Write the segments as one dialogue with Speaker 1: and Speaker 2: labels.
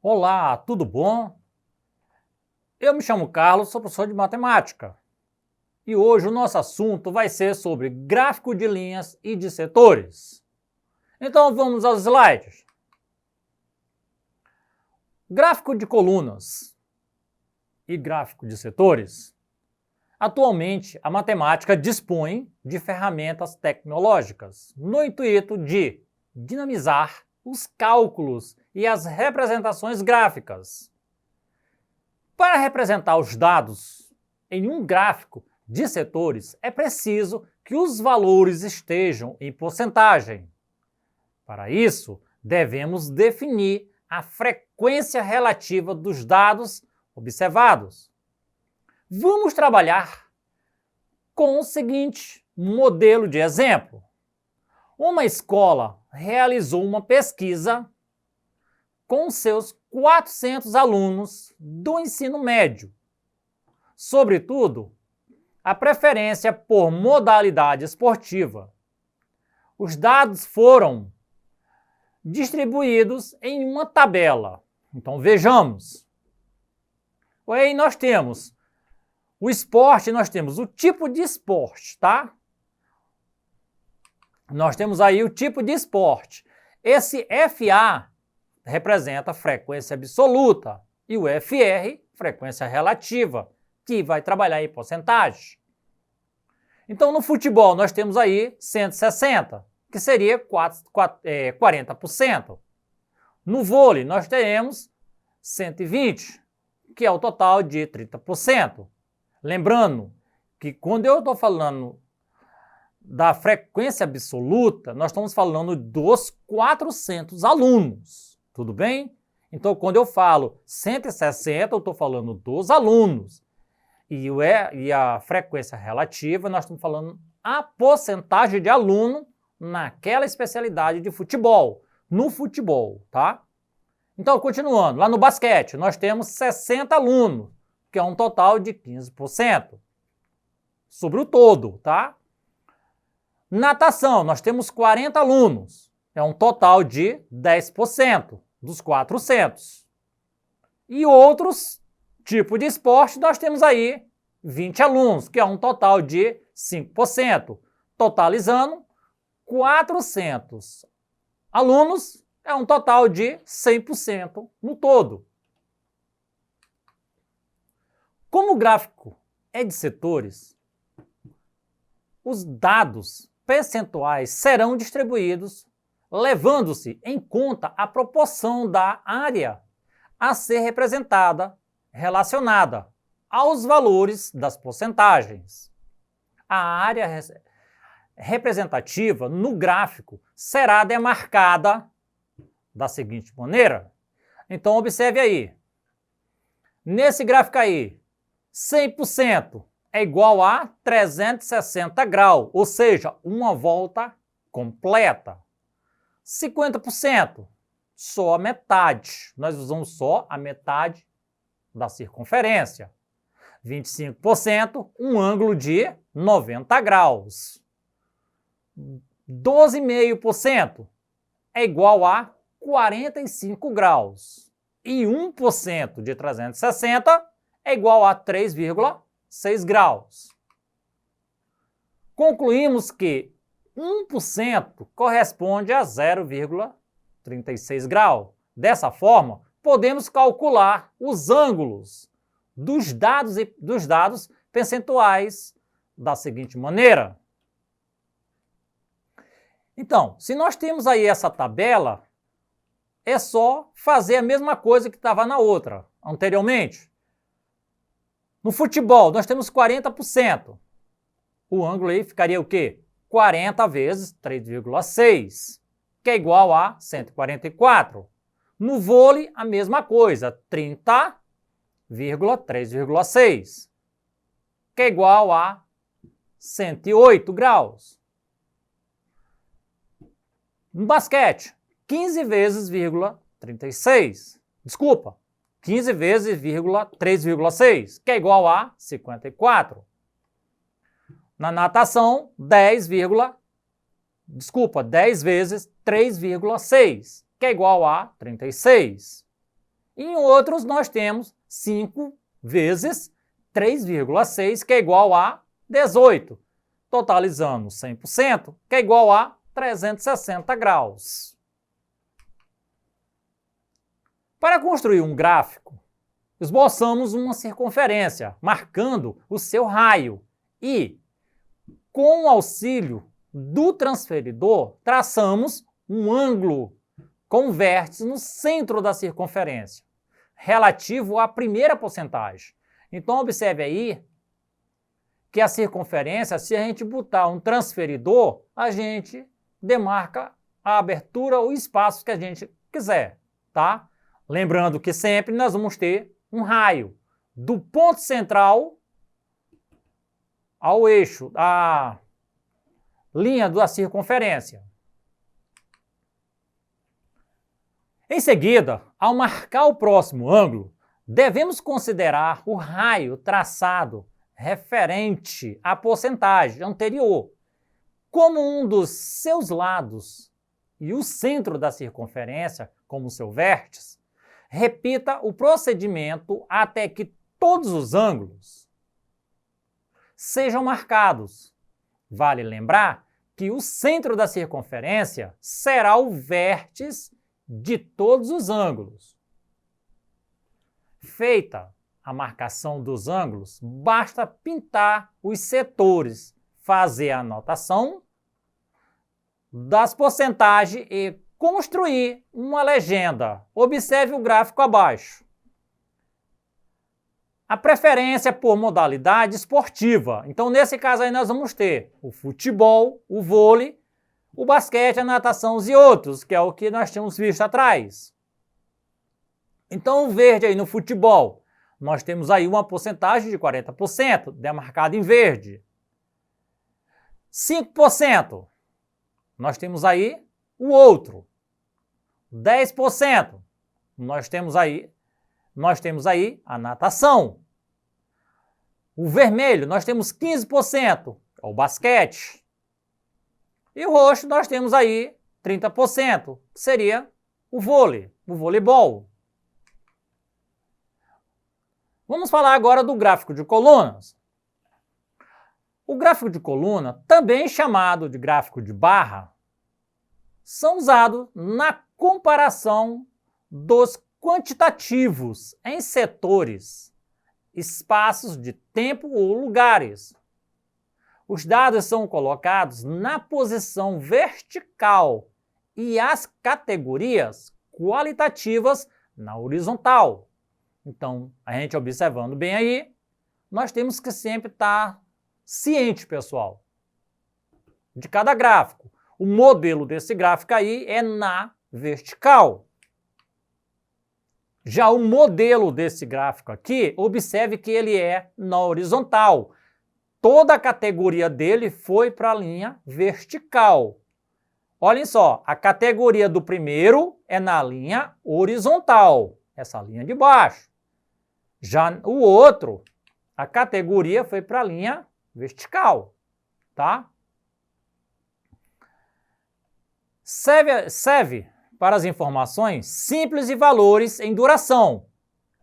Speaker 1: Olá, tudo bom? Eu me chamo Carlos, sou professor de matemática. E hoje o nosso assunto vai ser sobre gráfico de linhas e de setores. Então vamos aos slides. Gráfico de colunas e gráfico de setores. Atualmente, a matemática dispõe de ferramentas tecnológicas no intuito de dinamizar os cálculos e as representações gráficas. Para representar os dados em um gráfico de setores, é preciso que os valores estejam em porcentagem. Para isso, devemos definir a frequência relativa dos dados observados. Vamos trabalhar com o seguinte modelo de exemplo. Uma escola realizou uma pesquisa com seus 400 alunos do ensino médio. Sobretudo, a preferência por modalidade esportiva. Os dados foram distribuídos em uma tabela. Então vejamos. Aí nós temos o esporte, nós temos o tipo de esporte, tá? Nós temos aí o tipo de esporte. Esse FA representa a frequência absoluta e o FR, frequência relativa, que vai trabalhar em porcentagem. Então, no futebol, nós temos aí 160, que seria 40%. No vôlei, nós teremos 120, que é o total de 30%. Lembrando que quando eu estou falando da frequência absoluta, nós estamos falando dos 400 alunos, tudo bem? Então, quando eu falo 160, eu estou falando dos alunos. E a frequência relativa, nós estamos falando a porcentagem de aluno naquela especialidade de futebol, no futebol, tá? Então, continuando, lá no basquete, nós temos 60 alunos, que é um total de 15% sobre o todo, tá? Natação, nós temos 40 alunos, é um total de 10% dos 400. E outros tipos de esporte, nós temos aí 20 alunos, que é um total de 5%, totalizando 400 alunos, é um total de 100% no todo. Como o gráfico é de setores, os dados percentuais serão distribuídos levando-se em conta a proporção da área a ser representada relacionada aos valores das porcentagens. A área representativa no gráfico será demarcada da seguinte maneira. Então, observe aí. Nesse gráfico aí, 100% é igual a 360 graus, ou seja, uma volta completa. 50%, só a metade. Nós usamos só a metade da circunferência. 25%, um ângulo de 90 graus. 12,5% é igual a 45 graus. E 1% de 360 é igual a 3,6 graus. Concluímos que 1% corresponde a 0,36 graus. Dessa forma, podemos calcular os ângulos dos dados percentuais da seguinte maneira. Então, se nós temos aí essa tabela, é só fazer a mesma coisa que estava na outra, anteriormente. No futebol, nós temos 40%. O ângulo aí ficaria o quê? 40 vezes 3,6, que é igual a 144. No vôlei, a mesma coisa, 30,3,6, que é igual a 108 graus. No basquete, 15 vezes 36. Desculpa, 15 vezes 3,6, que é igual a 54. Na natação, 10 vezes 3,6, que é igual a 36. Em outros, nós temos 5 vezes 3,6, que é igual a 18, totalizando 100%, que é igual a 360 graus. Para construir um gráfico, esboçamos uma circunferência, marcando o seu raio e, com o auxílio do transferidor, traçamos um ângulo com vértice no centro da circunferência, relativo à primeira porcentagem. Então, observe aí que a circunferência, se a gente botar um transferidor, a gente demarca a abertura ou espaço que a gente quiser, tá? Lembrando que sempre nós vamos ter um raio do ponto central ao eixo, a linha da circunferência. Em seguida, ao marcar o próximo ângulo, devemos considerar o raio traçado referente à porcentagem anterior como um dos seus lados e o centro da circunferência como seu vértice. Repita o procedimento até que todos os ângulos sejam marcados. Vale lembrar que o centro da circunferência será o vértice de todos os ângulos. Feita a marcação dos ângulos, basta pintar os setores, fazer a anotação das porcentagens e construir uma legenda. Observe o gráfico abaixo. A preferência por modalidade esportiva. Então, nesse caso aí, nós vamos ter o futebol, o vôlei, o basquete, a natação e outros, que é o que nós tínhamos visto atrás. Então, o verde aí no futebol, nós temos aí uma porcentagem de 40%, demarcada em verde. 5%, nós temos aí o outro. 10%, nós temos aí a natação. O vermelho, nós temos 15%, é o basquete. E o roxo, nós temos aí 30%, que seria o vôlei, o voleibol. Vamos falar agora do gráfico de colunas. O gráfico de coluna, também chamado de gráfico de barra, são usados na comparação dos quantitativos em setores, espaços de tempo ou lugares. Os dados são colocados na posição vertical e as categorias qualitativas na horizontal. Então, a gente observando bem aí, nós temos que sempre estar ciente, pessoal, de cada gráfico. O modelo desse gráfico aí é na vertical. Já o modelo desse gráfico aqui, observe que ele é na horizontal. Toda a categoria dele foi para a linha vertical. Olhem só, a categoria do primeiro é na linha horizontal, essa linha de baixo. Já o outro, a categoria foi para a linha vertical, tá? Serve para as informações simples e valores em duração,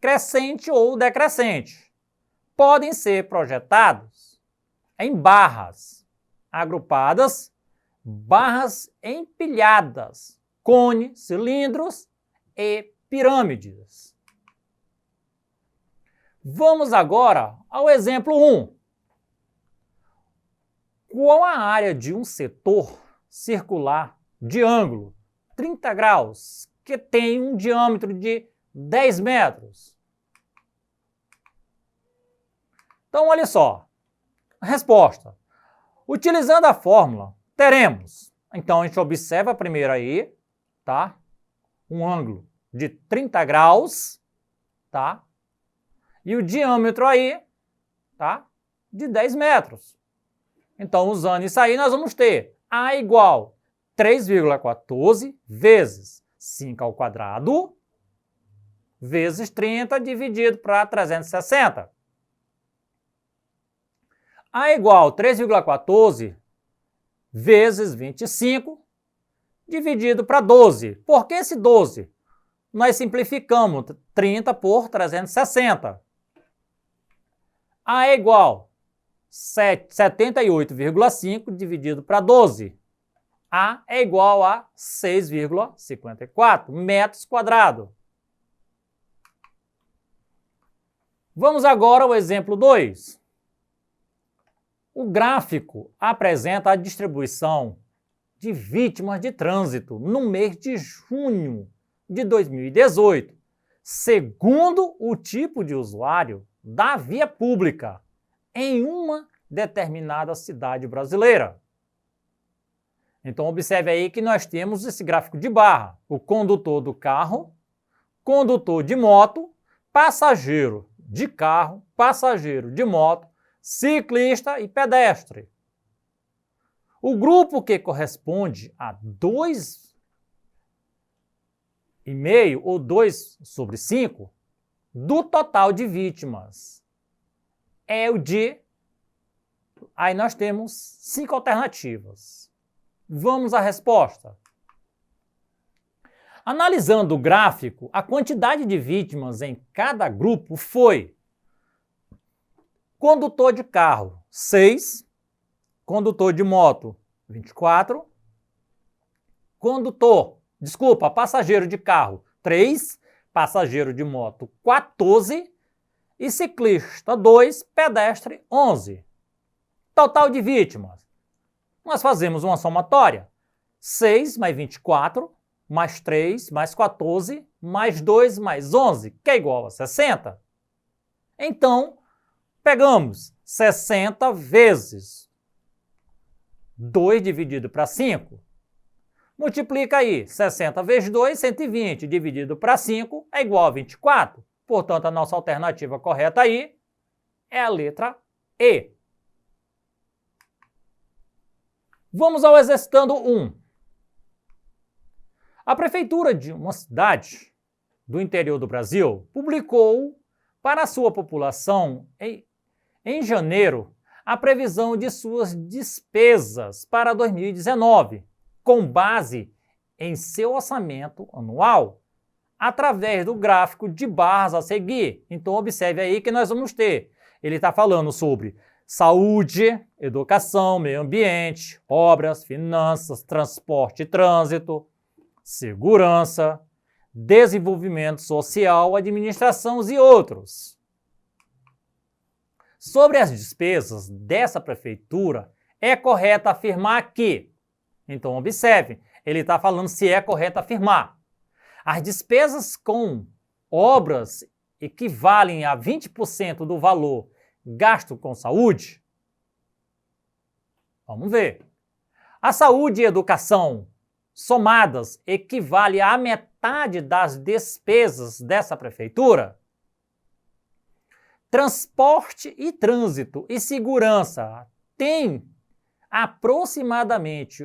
Speaker 1: crescente ou decrescente. Podem ser projetados em barras agrupadas, barras empilhadas, cone, cilindros e pirâmides. Vamos agora ao exemplo 1. Qual a área de um setor circular de ângulo 30 graus, que tem um diâmetro de 10 metros? Então, olha só. A resposta. Utilizando a fórmula, teremos. Então, a gente observa primeiro aí, tá? Um ângulo de 30 graus, tá? E o diâmetro aí, tá? De 10 metros. Então, usando isso aí, nós vamos ter A igual 3,14 vezes 5 ao quadrado vezes 30 dividido para 360. A igual 3,14 vezes 25 dividido para 12. Por que esse 12? nós simplificamos 30 por 360. A é igual 78,5 dividido para 12. A é igual a 6,54 metros quadrados. Vamos agora ao exemplo 2. O gráfico apresenta a distribuição de vítimas de trânsito no mês de junho de 2018, segundo o tipo de usuário da via pública em uma determinada cidade brasileira. Então, observe aí que nós temos esse gráfico de barra: o condutor do carro, condutor de moto, passageiro de carro, passageiro de moto, ciclista e pedestre. O grupo que corresponde a 2,5 ou 2/5 do total de vítimas é o de... Aí nós temos 5 alternativas. Vamos à resposta. Analisando o gráfico, a quantidade de vítimas em cada grupo foi: condutor de carro, 6, condutor de moto, 24, passageiro de carro, 3, passageiro de moto, 14 e ciclista, 2, pedestre, 11. Total de vítimas. Nós fazemos uma somatória: 6 mais 24, mais 3, mais 14, mais 2, mais 11, que é igual a 60. Então, pegamos 60 vezes 2 dividido para 5. Multiplica aí, 60 vezes 2, 120, dividido para 5 é igual a 24. Portanto, a nossa alternativa correta aí é a letra E. Vamos ao exercitando 1. A prefeitura de uma cidade do interior do Brasil publicou para a sua população, em janeiro, a previsão de suas despesas para 2019, com base em seu orçamento anual, através do gráfico de barras a seguir. Então, observe aí que nós vamos ter. Ele está falando sobre saúde, educação, meio ambiente, obras, finanças, transporte e trânsito, segurança, desenvolvimento social, administração e outros. Sobre as despesas dessa prefeitura, é correto afirmar que... Então, observe, ele está falando se é correto afirmar. As despesas com obras equivalem a 20% do valor gasto com saúde? Vamos ver. A saúde e educação somadas equivale à metade das despesas dessa prefeitura? Transporte e trânsito e segurança têm aproximadamente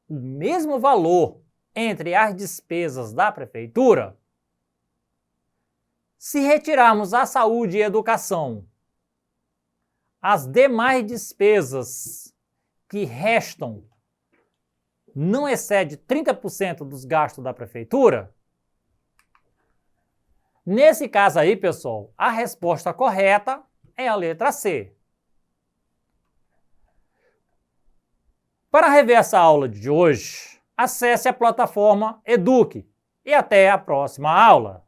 Speaker 1: o mesmo valor entre as despesas da prefeitura? Se retirarmos a saúde e educação, as demais despesas que restam não excede 30% dos gastos da prefeitura? Nesse caso aí, pessoal, a resposta correta é a letra C. Para rever essa aula de hoje, acesse a plataforma Eduque e até a próxima aula.